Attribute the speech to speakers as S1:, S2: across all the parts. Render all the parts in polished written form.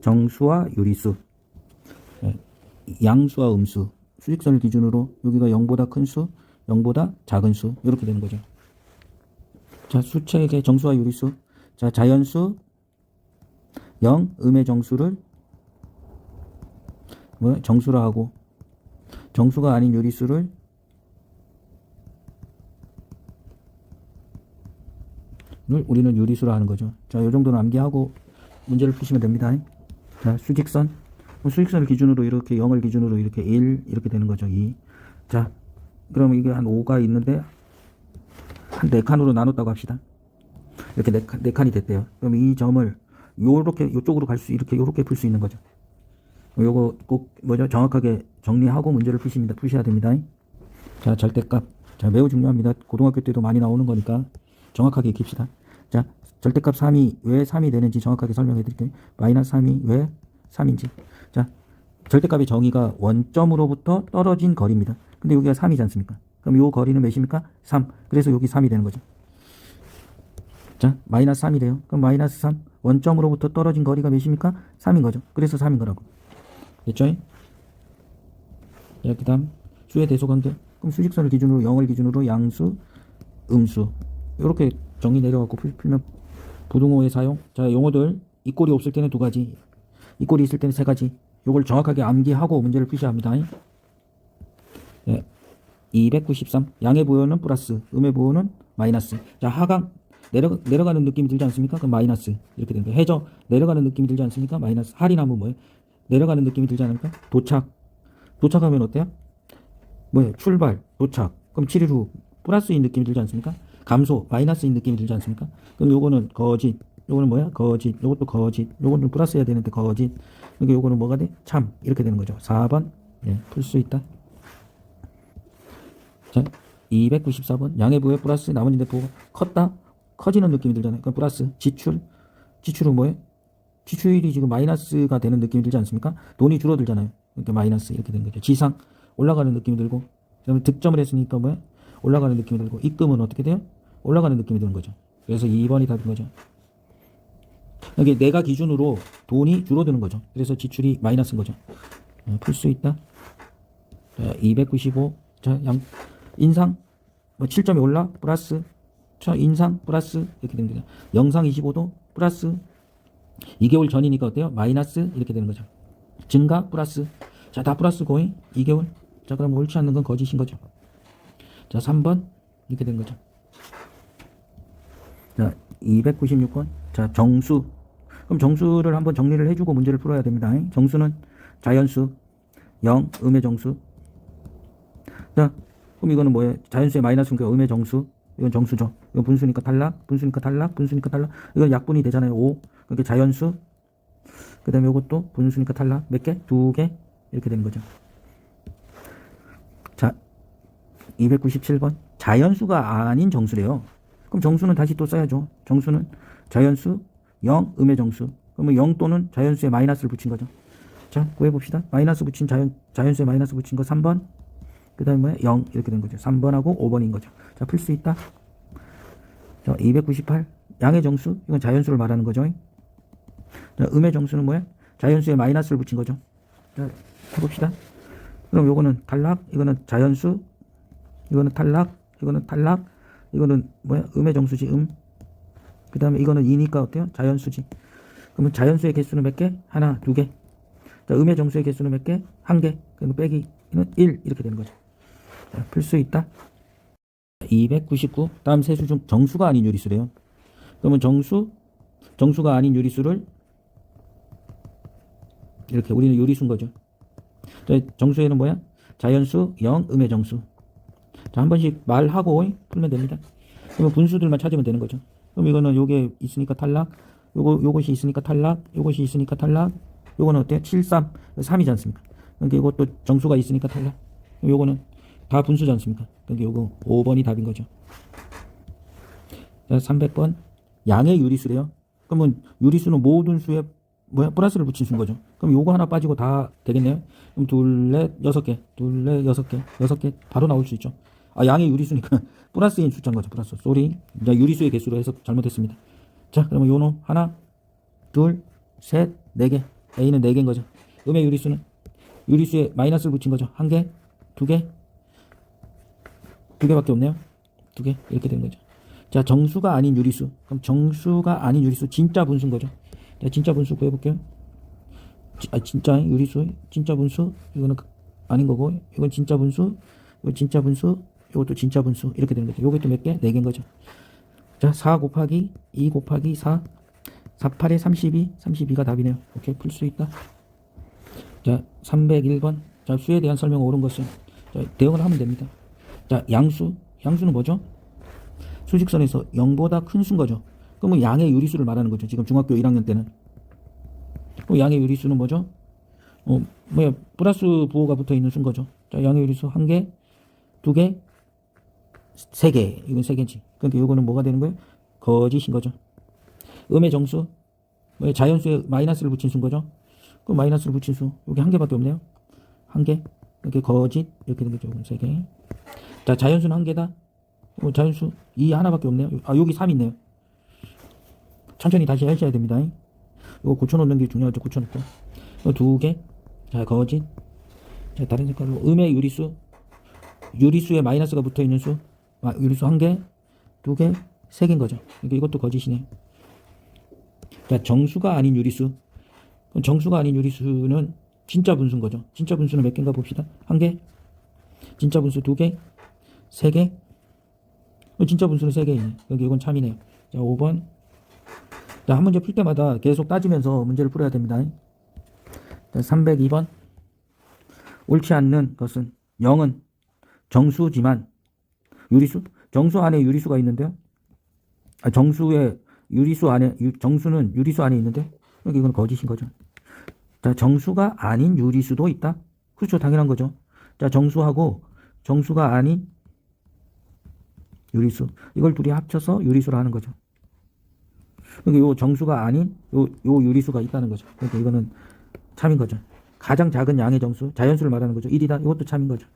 S1: 정수와 유리수, 양수와 음수, 수직선을 기준으로 여기가 0보다 큰 수, 0보다 작은 수 이렇게 되는 거죠. 자, 수체의 정수와 유리수. 자, 자연수 0, 음의 정수를 정수라 하고, 정수가 아닌 유리수를 우리는 유리수라 하는 거죠. 자, 이 정도는 암기하고 문제를 푸시면 됩니다. 자, 수직선. 수직선을 기준으로 이렇게 0을 기준으로 이렇게 1 이렇게 되는 거죠. 2. 자, 그러면 이게 한 5가 있는데 한 4칸으로 나눴다고 합시다. 이렇게 4칸이 됐대요. 그럼 이 점을 요렇게 요쪽으로 갈 수 이렇게 요렇게 풀 수 있는 거죠. 요거 꼭 정확하게 정리하고 문제를 푸셔야 됩니다. 자, 절대값. 자, 매우 중요합니다. 고등학교 때도 많이 나오는 거니까 정확하게 익힙시다. 자, 절대값 3이 왜 3이 되는지 정확하게 설명해 드릴게요. 마이너스 3이 왜 3인지. 자, 절대값의 정의가 원점으로부터 떨어진 거리입니다. 근데 여기가 3이지 않습니까? 그럼 요 거리는 몇입니까? 3. 그래서 여기 3이 되는 거죠. 자, 마이너스 3이래요. 그럼 마이너스 3. 원점으로부터 떨어진 거리가 몇입니까? 3인 거죠. 그래서 3인 거라고. 됐죠? 자, 그 다음 수의 대소관계. 그럼 수직선을 기준으로 0을 기준으로 양수, 음수 이렇게 정의 내려갖고 풀면 부등호의 사용. 자, 용어들 이꼴이 없을 때는 2가지, 이꼴이 있을 때는 3가지. 요걸 정확하게 암기하고 문제를 푸셔야 합니다. 네. 293. 양의 부호는 플러스, 음의 부호는 마이너스. 자, 하강 내려가는 느낌이 들지 않습니까? 그럼 마이너스 이렇게 되는 거예요. 해저 내려가는 느낌이 들지 않습니까? 마이너스. 할인하면 뭐예요? 내려가는 느낌이 들지 않습니까? 도착하면 어때요? 뭐예요? 출발, 도착. 그럼 7일 후 플러스인 느낌이 들지 않습니까? 감소, 마이너스인 느낌이 들지 않습니까? 그럼 요거는 거짓, 요거는 뭐야? 거짓, 요것도 거짓, 요거는 플러스 해야 되는데 거짓. 그러니까 요거는 뭐가 돼? 참. 이렇게 되는 거죠. 4번. 예, 풀 수 있다. 자, 294번. 양의 부호에 플러스, 나머지인데 부호가 컸다? 커지는 느낌이 들잖아요. 그럼 플러스. 지출은 뭐예요? 지출이 지금 마이너스가 되는 느낌이 들지 않습니까? 돈이 줄어들잖아요. 그러니까 마이너스 이렇게 되는 거죠. 지상, 올라가는 느낌이 들고, 그다음에 득점을 했으니까 뭐야? 올라가는 느낌이 들고, 입금은 어떻게 돼요? 올라가는 느낌이 드는 거죠. 그래서 2번이 답인 거죠. 이게 내가 기준으로 돈이 줄어드는 거죠. 그래서 지출이 마이너스인 거죠. 풀 수 있다. 자, 295. 자, 인상, 7점이 올라, 플러스. 자, 인상, 플러스. 이렇게 되는 거죠. 영상 25도, 플러스. 2개월 전이니까 어때요? 마이너스. 이렇게 되는 거죠. 증가, 플러스. 자, 다 플러스 고잉. 2개월. 자, 그럼 옳지 않는 건 거짓인 거죠. 자, 3번. 이렇게 된 거죠. 자, 296번. 자, 정수. 그럼 정수를 한번 정리를 해주고 문제를 풀어야 됩니다. 정수는 자연수, 0, 음의 정수. 자, 그럼 이거는 뭐예요? 자연수의 마이너스니까 음의 정수. 이건 정수죠. 이건 분수니까 탈락, 분수니까 탈락, 분수니까 탈락. 이건 약분이 되잖아요. 5. 그러니까 자연수. 그 다음에 이것도 분수니까 탈락. 몇 개? 2개. 이렇게 되는 거죠. 자, 297번. 자연수가 아닌 정수래요. 그럼 정수는 다시 또 써야죠. 정수는 자연수, 0, 음의 정수. 그러면 0 또는 자연수에 마이너스를 붙인 거죠. 자, 구해봅시다. 마이너스 붙인 자연수에 마이너스 붙인 거 3번. 그 다음에 뭐야? 0 이렇게 된 거죠. 3번하고 5번인 거죠. 자, 풀 수 있다. 자, 298. 양의 정수. 이건 자연수를 말하는 거죠. 자, 음의 정수는 뭐야? 자연수에 마이너스를 붙인 거죠. 자, 해봅시다. 그럼 요거는 탈락, 이거는 자연수, 이거는 탈락, 이거는 탈락, 이거는 뭐야? 음의 정수지, 그 다음에 이거는 2니까 어때요? 자연수지. 그러면 자연수의 개수는 몇 개? 하나, 2개. 자, 음의 정수의 개수는 몇 개? 1개. 그러면 빼기는 1 이렇게 되는 거죠. 자, 풀 수 있다. 299. 다음 세수 중 정수가 아닌 유리수래요. 그러면 정수가 아닌 유리수를 이렇게 우리는 유리수인 거죠. 자, 정수에는 뭐야? 자연수, 0, 음의 정수. 자, 한 번씩 말하고 풀면 됩니다. 그러면 분수들만 찾으면 되는 거죠. 그럼 이거는 요게 있으니까 탈락, 요것이 있으니까 탈락, 요것이 있으니까 탈락, 요거는 어때요? 7, 3, 3이지 않습니까? 그러니까 이것도 정수가 있으니까 탈락. 요거는 다 분수지 않습니까? 그러니까 요거 5번이 답인 거죠. 자, 300번. 양의 유리수래요. 그러면 유리수는 모든 수에 뭐야? 플러스를 붙인 수인 거죠. 그럼 요거 하나 빠지고 다 되겠네요. 그럼 둘, 넷, 6개. 둘, 넷, 6개. 6개 바로 나올 수 있죠. 아, 양의 유리수니까 플러스인 숫자인 거죠. 플러스. 쏘리. 유리수의 개수로 해서 잘못했습니다. 자, 그러면 요노 하나, 둘, 셋, 4개. A는 4개인 거죠. 음의 유리수는 유리수에 마이너스를 붙인 거죠. 1개, 2개, 2개밖에 없네요. 2개 이렇게 되는 거죠. 자, 정수가 아닌 유리수. 그럼 정수가 아닌 유리수 진짜 분수인 거죠. 자, 진짜 분수 구해볼게요. 진짜 유리수, 진짜 분수. 이거는 아닌 거고, 이건 진짜 분수, 이건 진짜 분수, 이것도 진짜 분수 이렇게 되는 거죠. 요것도 몇 개? 4개인 거죠. 자, 4 곱하기 2 곱하기 4, 4, 8에 32, 32가 답이네요. 오케이, 풀 수 있다. 자, 301번. 자, 수에 대한 설명 옳은 것은 자, 대응을 하면 됩니다. 자, 양수는 뭐죠? 수직선에서 0보다 큰 수인 거죠. 그러면 양의 유리수를 말하는 거죠. 지금 중학교 1학년 때는. 그럼 양의 유리수는 뭐죠? 플러스 부호가 붙어 있는 수인 거죠. 자, 양의 유리수 1개, 2개, 3개. 이건 3개지. 그러니까 이거는 뭐가 되는 거예요? 거짓인 거죠. 음의 정수, 자연수에 마이너스를 붙인 수인 거죠. 그럼 마이너스를 붙인 수, 여기 1개밖에 없네요. 1개, 이렇게 거짓, 이렇게 된 거죠. 3개. 자, 자연수는 1개다. 자연수 2 하나밖에 없네요. 아, 여기 3 있네요. 천천히 다시 하셔야 됩니다. 이거 고쳐놓는 게 중요하죠. 고쳐놓고. 2개. 자, 거짓. 자, 다른 색깔로. 음의 유리수. 유리수에 마이너스가 붙어 있는 수. 유리수 1개, 2개, 3개인 거죠. 그러니까 이것도 거짓이네요. 자, 정수가 아닌 유리수. 그럼 정수가 아닌 유리수는 진짜 분수인 거죠. 진짜 분수는 몇 개인가 봅시다. 1개. 진짜 분수 2개, 3개. 진짜 분수는 3개이네. 여기 이건 참이네요. 자, 5번. 자, 한 문제 풀 때마다 계속 따지면서 문제를 풀어야 됩니다. 자, 302번. 옳지 않는 것은 0은 정수지만 유리수? 정수 안에 유리수가 있는데요. 정수의 유리수 안에 정수는 유리수 안에 있는데 여기 이건 거짓인 거죠. 자, 정수가 아닌 유리수도 있다. 그렇죠. 당연한 거죠. 자, 정수하고 정수가 아닌 유리수. 이걸 둘이 합쳐서 유리수를 하는 거죠. 그러니까 요 정수가 아닌 요 유리수가 있다는 거죠. 그러니까 이거는 참인 거죠. 가장 작은 양의 정수, 자연수를 말하는 거죠. 1이다. 이것도 참인 거죠.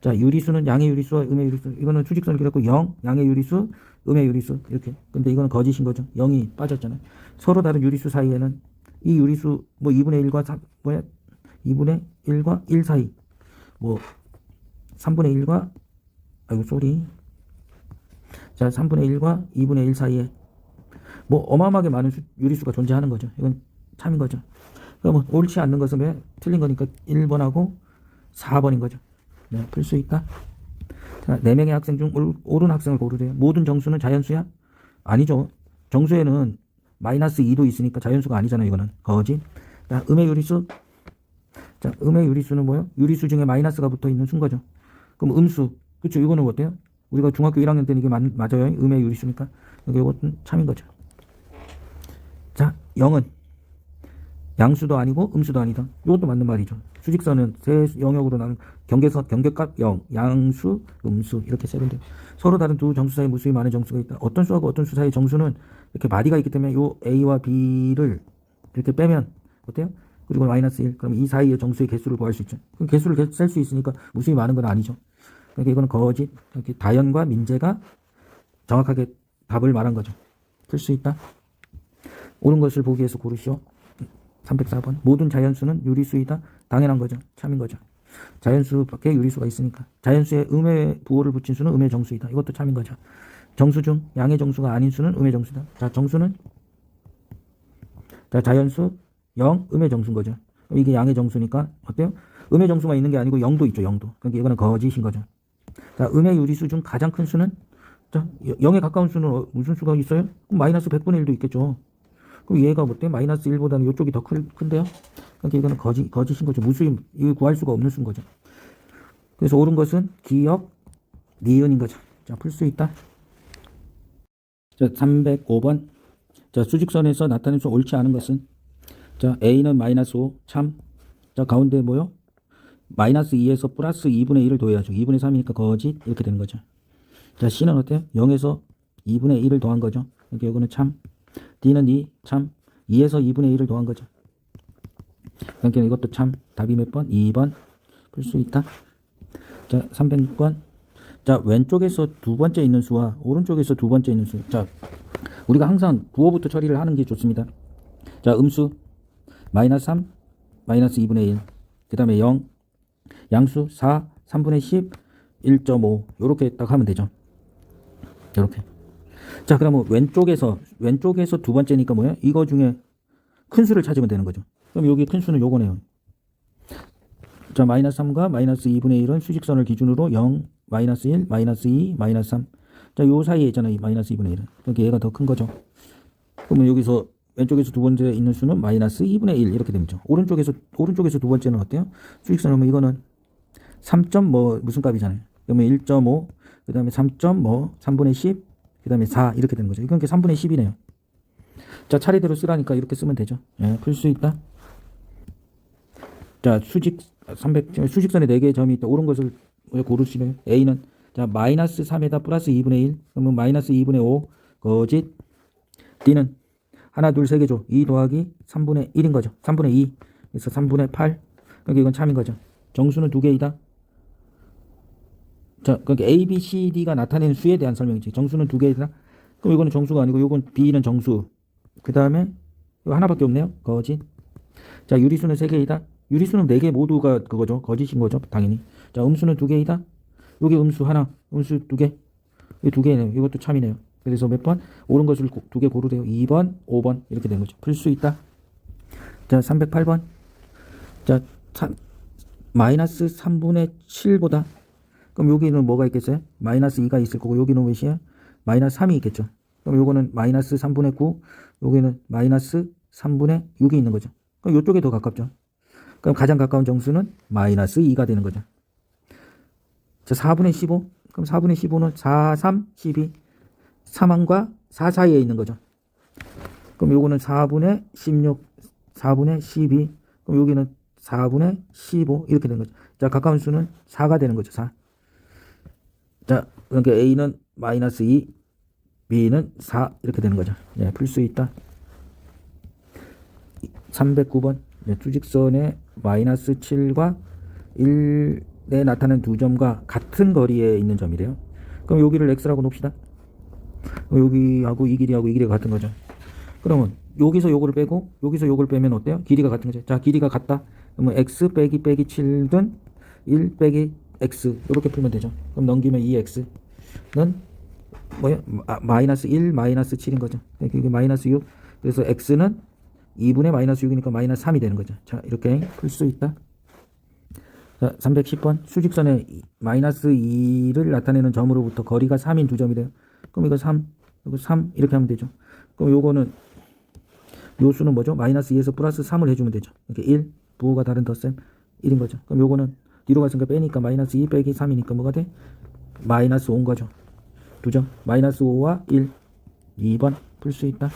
S1: 자, 유리수는 양의 유리수와 음의 유리수. 이거는 수직선을 그렸고 0, 양의 유리수, 음의 유리수 이렇게. 근데 이거는 거짓인 거죠. 0이 빠졌잖아요. 서로 다른 유리수 사이에는 이 유리수 2분의 1과 2분의 1과 1 사이 3분의 1과 자, 3분의 1과 2분의 1 사이에 어마어마하게 많은 유리수가 존재하는 거죠. 이건 참인 거죠. 그러면 옳지 않는 것은 왜? 틀린 거니까 1번하고 4번인 거죠. 네, 풀 수 있다. 자, 4명의 학생 중 옳은 학생을 고르래요. 모든 정수는 자연수야? 아니죠. 정수에는 마이너스 2도 있으니까 자연수가 아니잖아요. 이거는 거짓. 자, 음의 유리수. 자, 음의 유리수는 뭐예요? 유리수 중에 마이너스가 붙어 있는 수인 거죠. 그럼 음수. 그렇죠. 이거는 어때요? 우리가 중학교 1학년 때는 이게 맞아요. 음의 유리수니까. 이것은 참인 거죠. 자, 0은 양수도 아니고 음수도 아니다. 이것도 맞는 말이죠. 수직선은 세 영역으로 나눈 경계값 0, 양수, 음수 이렇게 세는데 서로 다른 두 정수 사이 무수히 많은 정수가 있다. 어떤 수하고 어떤 수 사이 정수는 이렇게 마디가 있기 때문에 요 A와 B를 이렇게 빼면 어때요? 그리고 마이너스 1. 그럼 이 사이의 정수의 개수를 구할 수 있죠. 그럼 개수를 셀 수 있으니까 무수히 많은 건 아니죠. 그러니까 이거는 거짓. 이렇게 다연과 민재가 정확하게 답을 말한 거죠. 풀 수 있다. 옳은 것을 보기 위해서 고르시오. 304번. 모든 자연수는 유리수이다. 당연한 거죠. 참인 거죠. 자연수밖에 유리수가 있으니까. 자연수에 음의 부호를 붙인 수는 음의 정수이다. 이것도 참인 거죠. 정수 중 양의 정수가 아닌 수는 음의 정수다. 자, 정수는 자, 자연수 0, 음의 정수인 거죠. 이게 양의 정수니까 어때요? 음의 정수만 있는 게 아니고 0도 있죠. 0도. 그러니까 이거는 거짓인 거죠. 자, 음의 유리수 중 가장 큰 수는 자, 0에 가까운 수는 무슨 수가 있어요? 그럼 마이너스 100분의 1도 있겠죠. 그럼 얘가 어때? 마이너스 1보다는 이쪽이 더 큰데요? 그러니까 이거는 거짓인 거죠. 무수히 이거 구할 수가 없는 수인 거죠. 그래서 옳은 것은 기역, 니은인 거죠. 자, 풀 수 있다. 자, 305번. 자, 수직선에서 나타낸 수 옳지 않은 것은 자, A는 마이너스 5, 참. 자, 가운데 뭐요? 마이너스 2에서 플러스 2분의 1을 더해야죠. 2분의 3이니까 거짓. 이렇게 되는 거죠. 자, C는 어때요? 0에서 2분의 1을 더한 거죠. 그러니까 이거는 참. D는 2, 참. 2에서 2분의 1을 더한 거죠. 그러니까 이것도 참. 답이 몇 번? 2번. 풀 수 있다. 자, 306번. 자, 왼쪽에서 두 번째 있는 수와 오른쪽에서 두 번째 있는 수. 자, 우리가 항상 부호부터 처리를 하는 게 좋습니다. 자, 음수. 마이너스 3, 마이너스 2분의 1. 그 다음에 0, 양수 4, 3분의 10, 1.5. 요렇게 딱 하면 되죠. 요렇게. 자, 그러면 왼쪽에서 두 번째니까 뭐예요? 이거 중에 큰 수를 찾으면 되는 거죠. 그럼 여기 큰 수는 요거네요. 자, 마이너스 3과 마이너스 2분의 1은 수직선을 기준으로 0, 마이너스 1, 마이너스 2, 마이너스 3. 자, 요 사이에 있잖아요. 이 마이너스 2분의 1은. 그러니까 얘가 더 큰 거죠. 그러면 여기서 왼쪽에서 두 번째 있는 수는 마이너스 2분의 1 이렇게 됩니다. 오른쪽에서 두 번째는 어때요? 수직선이면 이거는 3. 무슨 값이잖아요. 그러면 1.5, 그 다음에 3분의 10, 그 다음에 4 이렇게 되는 거죠. 이건 3분의 10이네요. 자, 차례대로 쓰라니까 이렇게 쓰면 되죠. 예, 풀 수 있다. 자, 수직선에 4개의 점이 있다. 옳은 것을 고르시면 A는 자 마이너스 3에다 플러스 2분의 1 그러면 마이너스 2분의 5 거짓. D는 하나 둘 세 개죠. 2 더하기 3분의 1인 거죠. 3분의 2 그래서 3분의 8. 그러니까 이건 참인 거죠. 정수는 2개이다. 자, 그러니까 A, B, C, D가 나타내는 수에 대한 설명이지. 정수는 2개이다. 그럼 이거는 정수가 아니고 이건 B는 정수. 그 다음에 이거 하나밖에 없네요. 거짓. 자, 유리수는 3개이다. 유리수는 4개 모두가 그거죠. 거짓인 거죠. 당연히. 자, 음수는 2개이다. 여기 음수 하나, 음수 2개. 이 2개네요. 이것도 참이네요. 그래서 몇 번? 옳은 것을 2개 고르래요. 2번, 5번 이렇게 된 거죠. 풀 수 있다. 자, 308번. 자, 마이너스 3분의 7보다 그럼 여기는 뭐가 있겠어요? 마이너스 2가 있을 거고 여기는 몇이야? 마이너스 3이 있겠죠. 그럼 요거는 마이너스 3분의 9 여기는 마이너스 3분의 6이 있는 거죠. 그럼 이쪽에 더 가깝죠. 그럼 가장 가까운 정수는 마이너스 2가 되는 거죠. 자, 4분의 15 그럼 4분의 15는 4, 3, 12 3항과 4 사이에 있는 거죠. 그럼 요거는 4분의 16 4분의 12 그럼 여기는 4분의 15 이렇게 되는 거죠. 자, 가까운 수는 4가 되는 거죠. 4. 자, 그러니까 A는 마이너스 2 B는 4 이렇게 되는 거죠. 예, 풀 수 있다. 309번 수직선의 마이너스 7과 1에 나타나는 두 점과 같은 거리에 있는 점이래요. 그럼 여기를 X라고 놓읍시다. 여기하고 이 길이하고 이 길이가 같은 거죠. 그러면 여기서 요거를 빼고 여기서 요걸 빼면 어때요? 길이가 같은 거죠. 자, 길이가 같다. 그러면 X 빼기 7든 1 빼기 X 이렇게 풀면 되죠. 그럼 넘기면 2X는 뭐야? 마이너스 1 마이너스 7인 거죠. 이게 마이너스 6. 그래서 X는 2분의 마이너스 6이니까 마이너스 3이 되는 거죠. 자, 이렇게 풀 수 있다. 자, 310번 수직선에 마이너스 2를 나타내는 점으로부터 거리가 3인 두 점이래요. 그럼 이거 3, 이거 3 이렇게 하면 되죠. 그럼 요거는 요 수는 뭐죠? 마이너스 2에서 플러스 3을 해주면 되죠. 이렇게 1, 부호가 다른 덧셈 1인 거죠. 그럼 요거는 뒤로 갔으니까 빼니까 마이너스 2 빼기 3이니까 뭐가 돼? 마이너스 5인 거죠. 두 점. 마이너스 5와 1. 2번 풀 수 있다.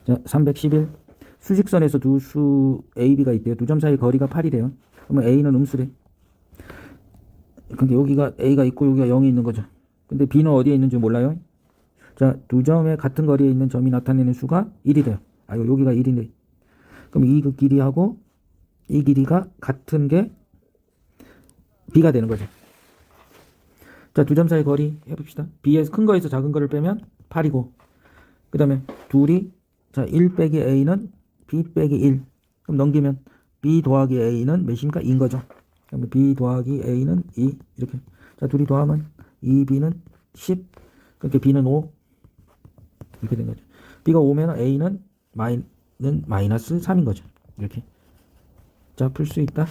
S1: 자, 311. 수직선에서 두 수 A, B가 있대요. 두 점 사이 거리가 8이래요. 그러면 A는 음수래. 근데 여기가 A가 있고 여기가 0이 있는 거죠. 근데 B는 어디에 있는지 몰라요. 자, 두 점의 같은 거리에 있는 점이 나타내는 수가 1이 돼요. 아, 여기가 1이네. 그럼 이 길이하고 이 길이가 같은 게 B가 되는 거죠. 자, 두 점 사이 거리 해봅시다. B에서 큰 거에서 작은 거를 빼면 8이고 그 다음에 둘이 자 1 빼기 A는 B 빼기 1 그럼 넘기면 B 더하기 A는 몇입니까? 2인 거죠. 그러면 B 더하기 A는 2 이렇게. 자, 둘이 더하면 2B는 10 그렇게 B는 5 이렇게 된 거죠. B가 5면 A는 마이너스 3인 거죠. 이렇게. 자, 풀 수 있다.